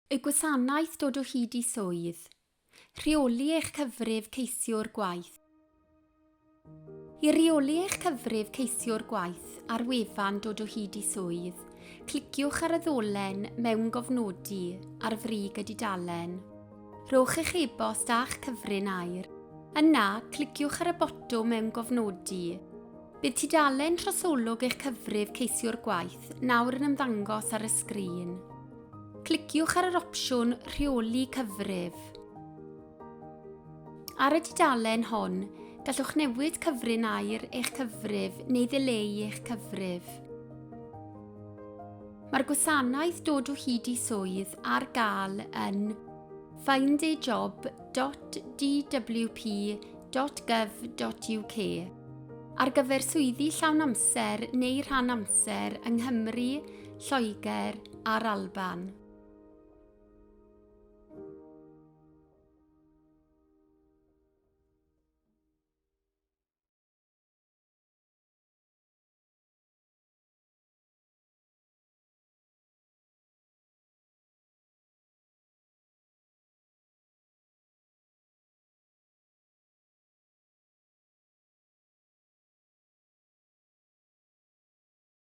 Y gwasanaeth dod o hyd i swydd. Rheoli eich cyfrif ceisiwr gwaith. I reoli eich cyfrif ceisiwr gwaith ar wefan dod o hyd i swydd, cliciwch ar y ddolen mewn gofnodi ar frig y dudalen. Rhowch eich e-bost a'ch cyfrin air. Yna, cliciwch ar y botwm mewn gofnodi. Bydd tudalen trosolwg eich cyfrif ceisiwr gwaith nawr yn ymddangos ar y sgrin. Cliciwch ar yr opsiwn Rheoli cyfrif. Ar y dudalen hon, gallwch newid cyfrin air eich cyfrif neu ddileu eich cyfrif. Mae'r gwasanaeth dod o hyd i swydd ar gael yn findajob.dwp.gov.uk ar gyfer swyddi llawn amser neu rhan amser yng Nghymru, Lloegr a'r Alban.